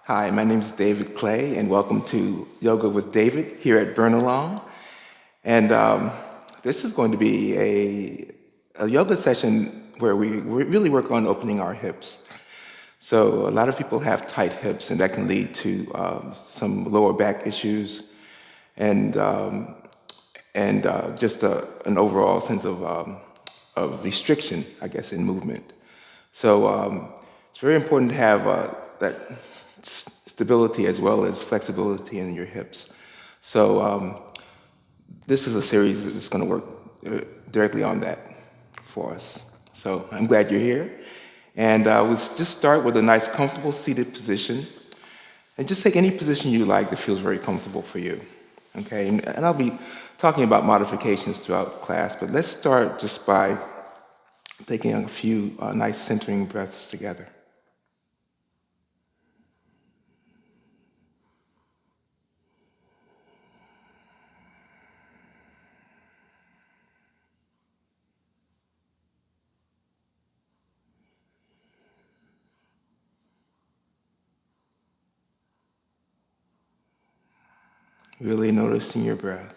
Hi, my name is David Clay, and welcome to Yoga with David here at Burnalong. And this is going to be a yoga session where we really work on opening our hips. So a lot of people have tight hips, and that can lead to some lower back issues and just an overall sense of restriction, I guess, in movement. So it's very important to have that stability as well as flexibility in your hips. So this is a series that's going to work directly on that for us. So I'm glad you're here. And we'll just start with a nice, comfortable seated position. And just take any position you like that feels very comfortable for you. Okay, and I'll be talking about modifications throughout class, but let's start just by taking a few nice centering breaths together. Really noticing your breath.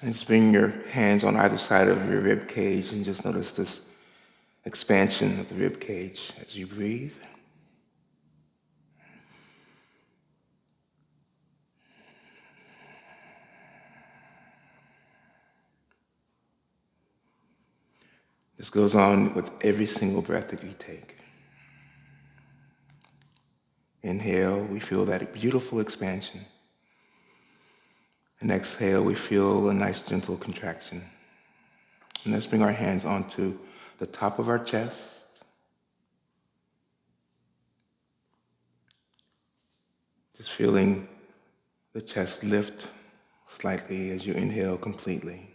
And just bring your hands on either side of your rib cage and just notice this expansion of the rib cage as you breathe. This goes on with every single breath that you take. Inhale, we feel that beautiful expansion. And exhale, we feel a nice gentle contraction. And let's bring our hands onto the top of our chest. Just feeling the chest lift slightly as you inhale completely.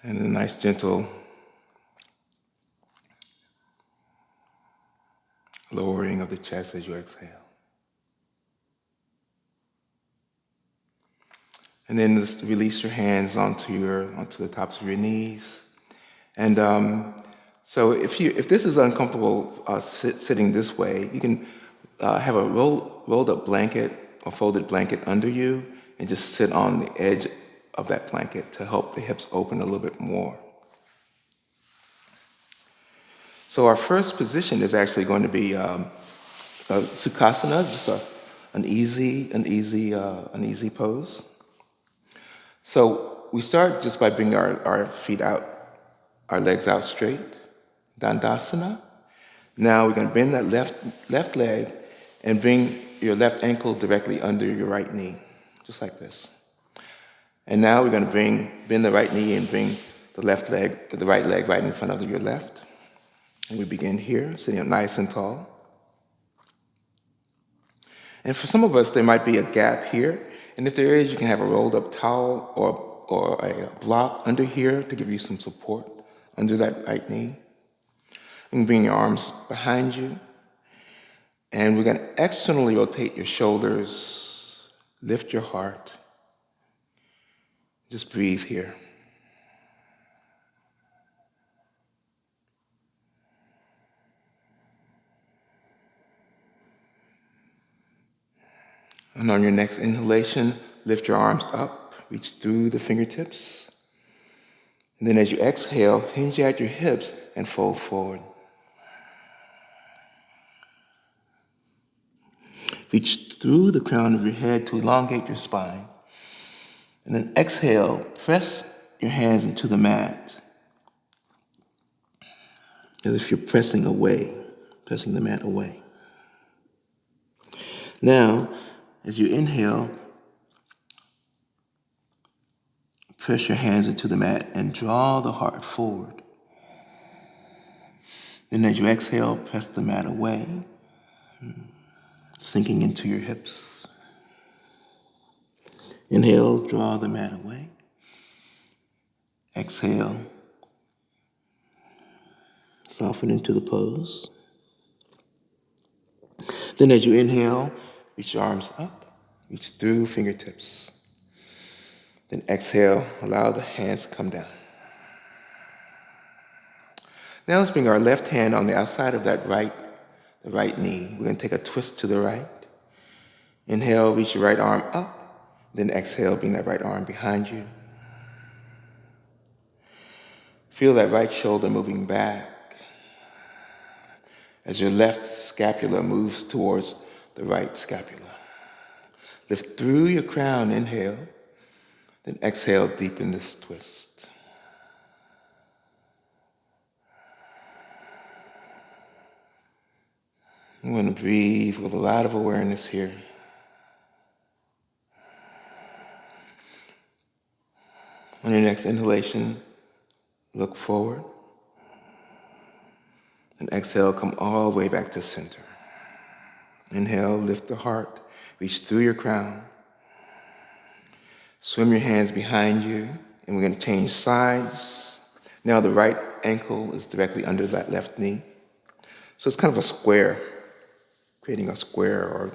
And a nice gentle lowering of the chest as you exhale. And then just release your hands onto the tops of your knees. And so if this is uncomfortable sitting this way, you can have a rolled up blanket or folded blanket under you and just sit on the edge of that blanket to help the hips open a little bit more. So our first position is actually going to be Tsukasana, just an easy pose. So we start just by bringing our feet out, our legs out straight, Dandasana. Now we're going to bend that left leg and bring your left ankle directly under your right knee, just like this. And now we're going to bend the right knee and bring the right leg right in front of your left. And we begin here, sitting up nice and tall. And for some of us, there might be a gap here. And if there is, you can have a rolled up towel or a block under here to give you some support under that right knee. You can bring your arms behind you. And we're going to externally rotate your shoulders, lift your heart. Just breathe here. And on your next inhalation, lift your arms up, reach through the fingertips. And then as you exhale, hinge at your hips and fold forward. Reach through the crown of your head to elongate your spine. And then exhale, press your hands into the mat. As if you're pressing the mat away. Now, as you inhale, press your hands into the mat and draw the heart forward. Then as you exhale, press the mat away, sinking into your hips. Inhale, draw the mat away. Exhale, soften into the pose. Then as you inhale, reach your arms up, reach through fingertips. Then exhale, allow the hands to come down. Now let's bring our left hand on the outside of the right knee. We're going to take a twist to the right. Inhale, reach your right arm up. Then exhale, bring that right arm behind you. Feel that right shoulder moving back as your left scapula moves towards the right scapula. Lift through your crown, inhale. Then exhale, deepen this twist. You want to breathe with a lot of awareness here. On your next inhalation, look forward. And exhale, come all the way back to center. Inhale, lift the heart, reach through your crown. Swim your hands behind you, and we're going to change sides. Now the right ankle is directly under that left knee. So it's kind of a square, creating a square or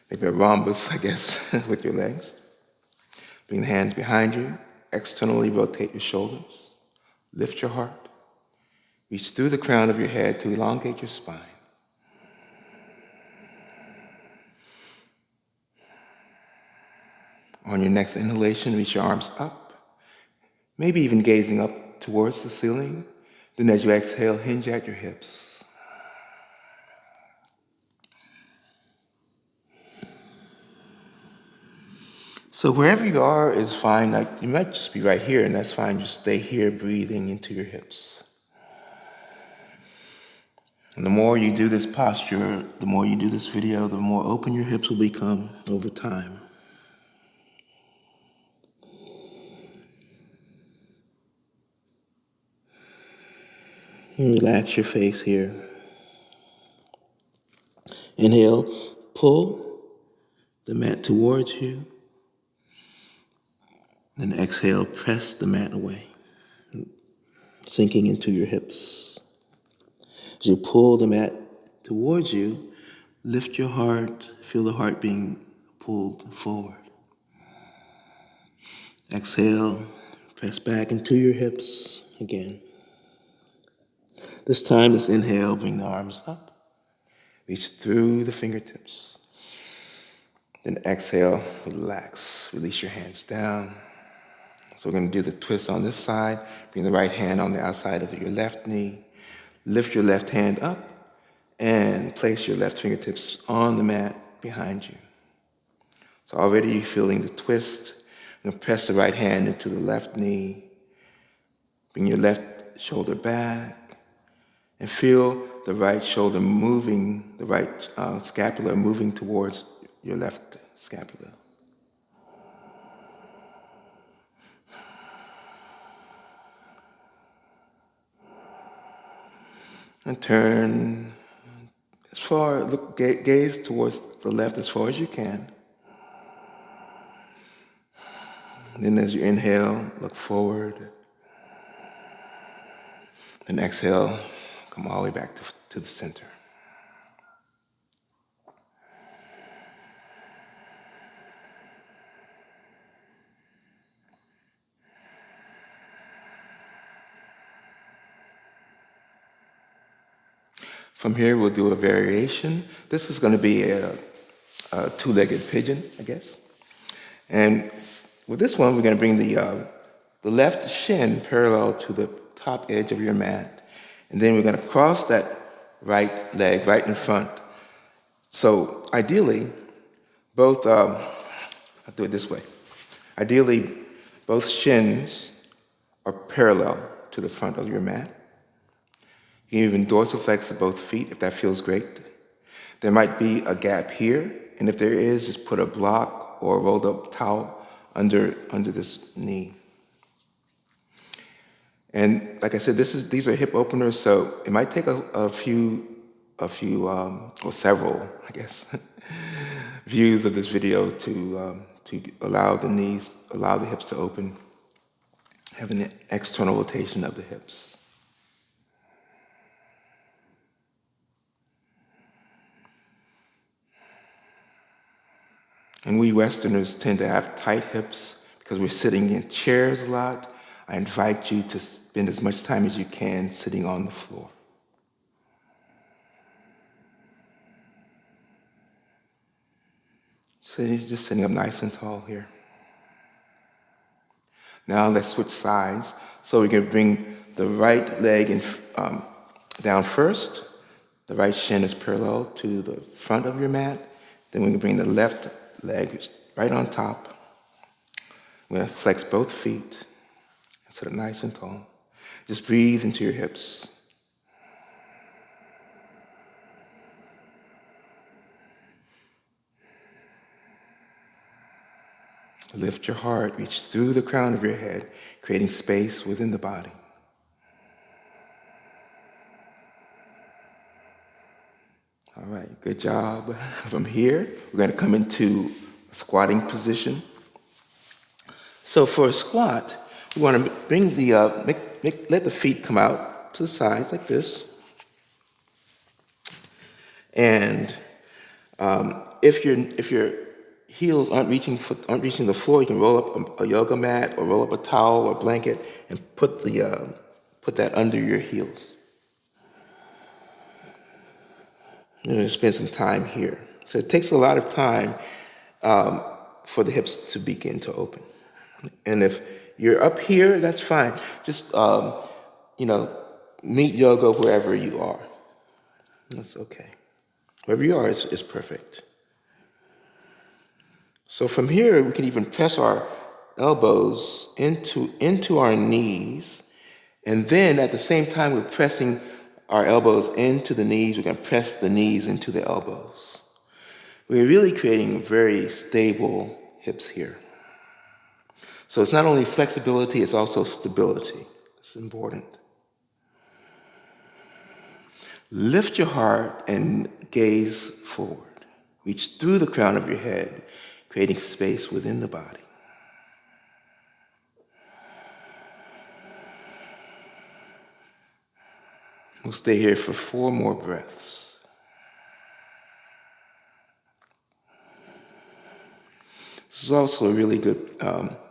maybe a rhombus, I guess, with your legs. Bring the hands behind you. Externally rotate your shoulders. Lift your heart. Reach through the crown of your head to elongate your spine. On your next inhalation, reach your arms up, maybe even gazing up towards the ceiling. Then as you exhale, hinge at your hips. So wherever you are is fine. Like you might just be right here, and that's fine. Just stay here, breathing into your hips. And the more you do this posture, the more you do this video, the more open your hips will become over time. And relax your face here. Inhale, pull the mat towards you. Then exhale, press the mat away, sinking into your hips. As you pull the mat towards you, lift your heart, feel the heart being pulled forward. Exhale, press back into your hips again. This time, let's inhale, bring the arms up, reach through the fingertips. Then exhale, relax, release your hands down. So we're going to do the twist on this side. Bring the right hand on the outside of your left knee. Lift your left hand up and place your left fingertips on the mat behind you. So already you're feeling the twist. You're going to press the right hand into the left knee. Bring your left shoulder back and feel the right shoulder moving, the right scapula moving towards your left scapula. And turn as far, gaze towards the left as far as you can. And then as you inhale, look forward. Then exhale, come all the way back to the center. From here, we'll do a variation. This is going to be a two-legged pigeon, I guess. And with this one, we're going to bring the left shin parallel to the top edge of your mat. And then we're going to cross that right leg right in front. So ideally, I'll do it this way. Ideally, both shins are parallel to the front of your mat. You can even dorsiflex of both feet if that feels great. There might be a gap here, and if there is, just put a block or a rolled up towel under this knee. And like I said, these are hip openers, so it might take a few, or several, I guess, views of this video to allow the hips to open, have an external rotation of the hips. And we Westerners tend to have tight hips because we're sitting in chairs a lot. I invite you to spend as much time as you can sitting on the floor. Just sitting up nice and tall here. Now let's switch sides. So we can bring the right leg down first. The right shin is parallel to the front of your mat. Then we can bring the left leg right on top. We're going to flex both feet and sit up nice and tall. Just breathe into your hips. Lift your heart, reach through the crown of your head, creating space within the body. All right, good job. From here, we're going to come into a squatting position. So for a squat, we want to bring let the feet come out to the sides like this. And if your heels aren't reaching the floor, you can roll up a yoga mat or roll up a towel or blanket and put that under your heels. You're going to spend some time here. So it takes a lot of time for the hips to begin to open. And if you're up here, that's fine. Just, meet yoga wherever you are. That's okay. Wherever you are is perfect. So from here, we can even press our elbows into our knees. And then at the same time, we're pressing our elbows into the knees. We're going to press the knees into the elbows. We're really creating very stable hips here. So it's not only flexibility, it's also stability. It's important. Lift your heart and gaze forward. Reach through the crown of your head, creating space within the body. We'll stay here for 4 more breaths. This is also really good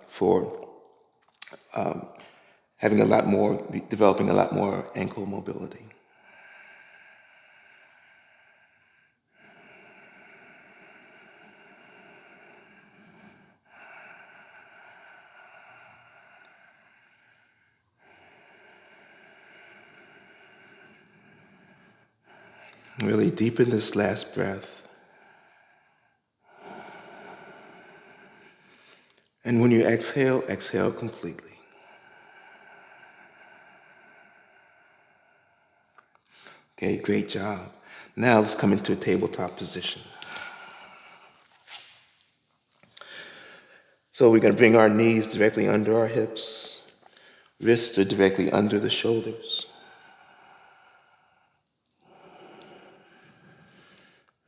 for developing a lot more ankle mobility. Really deepen this last breath. And when you exhale, exhale completely. Okay, great job. Now let's come into a tabletop position. So we're going to bring our knees directly under our hips. Wrists are directly under the shoulders.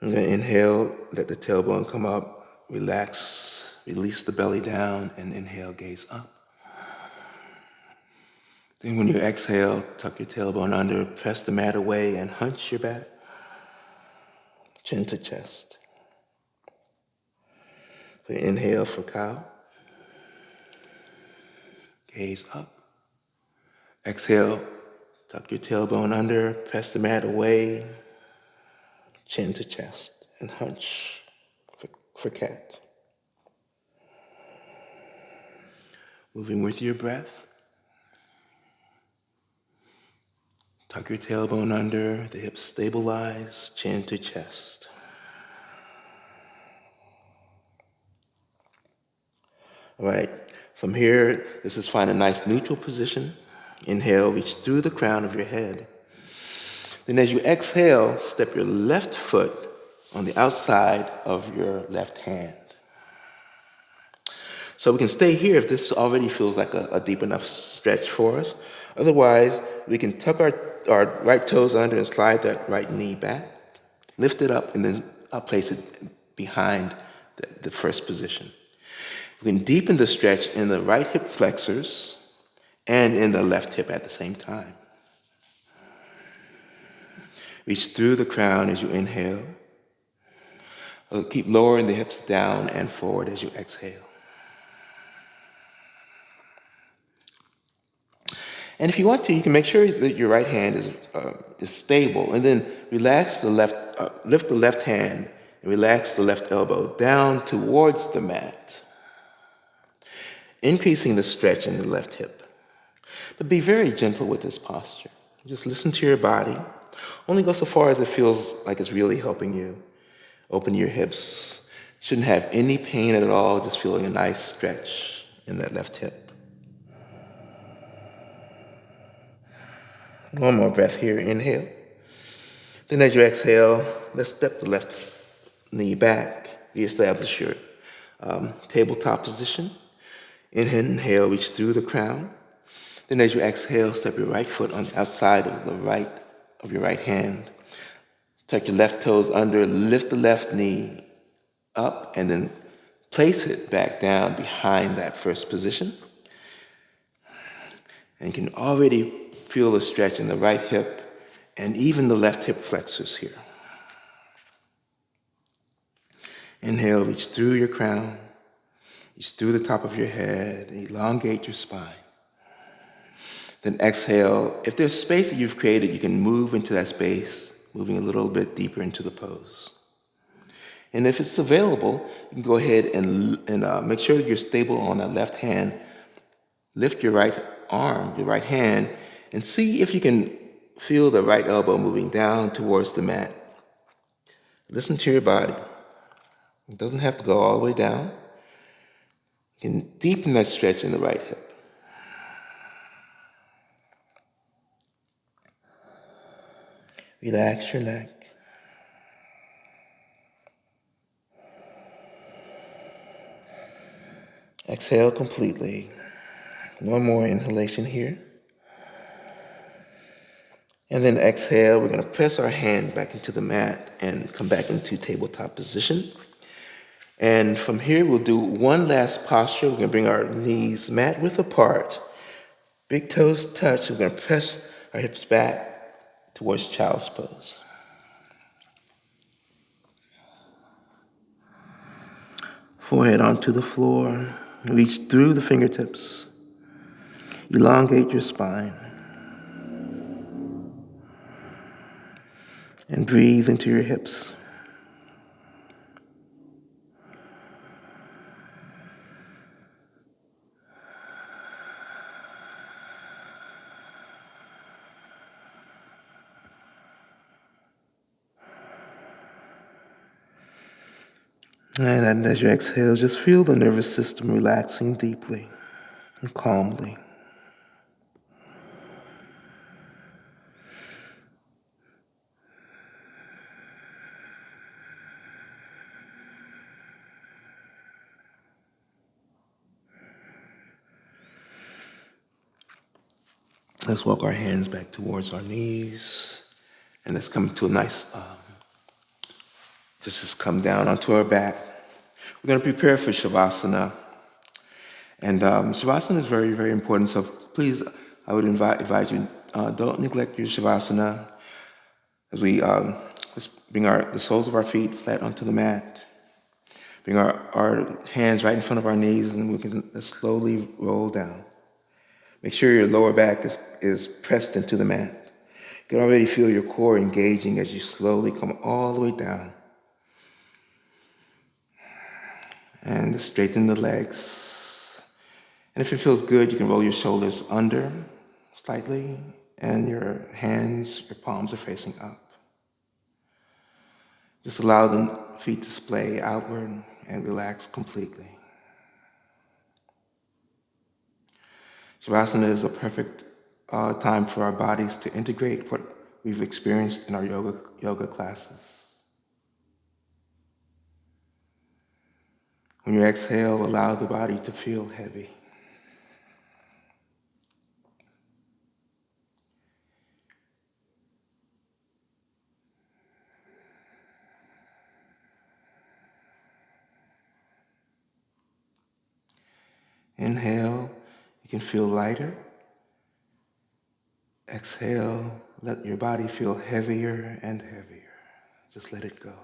I'm going to inhale, let the tailbone come up, relax, release the belly down, and inhale, gaze up. Then when you exhale, tuck your tailbone under, press the mat away, and hunch your back, chin to chest. So inhale for cow, gaze up. Exhale, tuck your tailbone under, press the mat away, chin to chest, and hunch for cat. Moving with your breath. Tuck your tailbone under, the hips stabilize, chin to chest. All right, from here, let's just find a nice neutral position. Inhale, reach through the crown of your head. Then as you exhale, step your left foot on the outside of your left hand. So we can stay here if this already feels like a deep enough stretch for us. Otherwise, we can tuck our right toes under and slide that right knee back, lift it up, and then place it behind the first position. We can deepen the stretch in the right hip flexors and in the left hip at the same time. Reach through the crown as you inhale. Keep lowering the hips down and forward as you exhale. And if you want to, you can make sure that your right hand is stable, and then lift the left hand and relax the left elbow down towards the mat, increasing the stretch in the left hip. But be very gentle with this posture. Just listen to your body. Only go so far as it feels like it's really helping you. Open your hips. Shouldn't have any pain at all, just feeling a nice stretch in that left hip. One more breath here, inhale. Then as you exhale, let's step the left knee back, reestablish your tabletop position. Inhale, reach through the crown. Then as you exhale, step your right foot on the outside of your right hand. Tuck your left toes under, lift the left knee up, and then place it back down behind that first position. And you can already feel the stretch in the right hip and even the left hip flexors here. Inhale, reach through your crown, reach through the top of your head, elongate your spine. Then exhale. If there's space that you've created, you can move into that space, moving a little bit deeper into the pose. And if it's available, you can go ahead and make sure that you're stable on that left hand. Lift your right arm, your right hand, and see if you can feel the right elbow moving down towards the mat. Listen to your body. It doesn't have to go all the way down. You can deepen that stretch in the right hip. Relax your neck. Exhale completely. One more inhalation here. And then exhale, we're going to press our hand back into the mat and come back into tabletop position. And from here, we'll do one last posture. We're going to bring our knees mat width apart. Big toes touch. We're going to press our hips back towards child's pose. Forehead onto the floor. Reach through the fingertips. Elongate your spine. And breathe into your hips. And as you exhale, just feel the nervous system relaxing deeply and calmly. Let's walk our hands back towards our knees. And let's come to a nice, just come down onto our back. We're going to prepare for Shavasana. And Shavasana is very, very important. So please, I would advise you, don't neglect your Shavasana. As we, let's bring the soles of our feet flat onto the mat. Bring our hands right in front of our knees, and we can slowly roll down. Make sure your lower back is pressed into the mat. You can already feel your core engaging as you slowly come all the way down. And straighten the legs. And if it feels good, you can roll your shoulders under slightly, and your palms are facing up. Just allow the feet to splay outward and relax completely. Shavasana is a perfect time for our bodies to integrate what we've experienced in our yoga classes. When you exhale, allow the body to feel heavy. Inhale, you can feel lighter. Exhale, let your body feel heavier and heavier. Just let it go.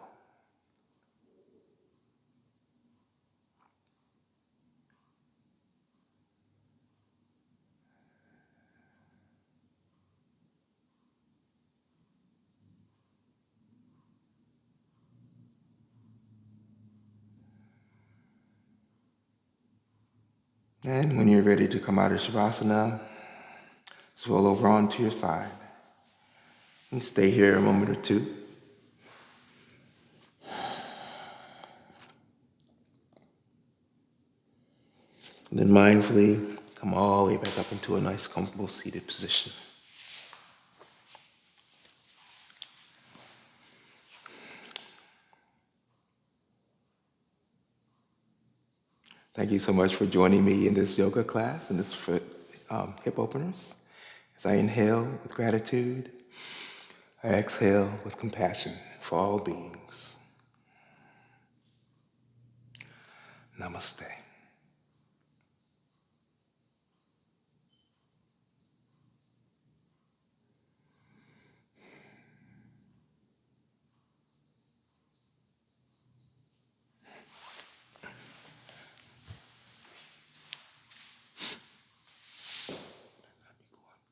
And when you're ready to come out of Shavasana, just roll over onto your side and stay here a moment or two. And then mindfully come all the way back up into a nice, comfortable seated position. Thank you so much for joining me in this yoga class and this hip openers. As I inhale with gratitude, I exhale with compassion for all beings. Namaste.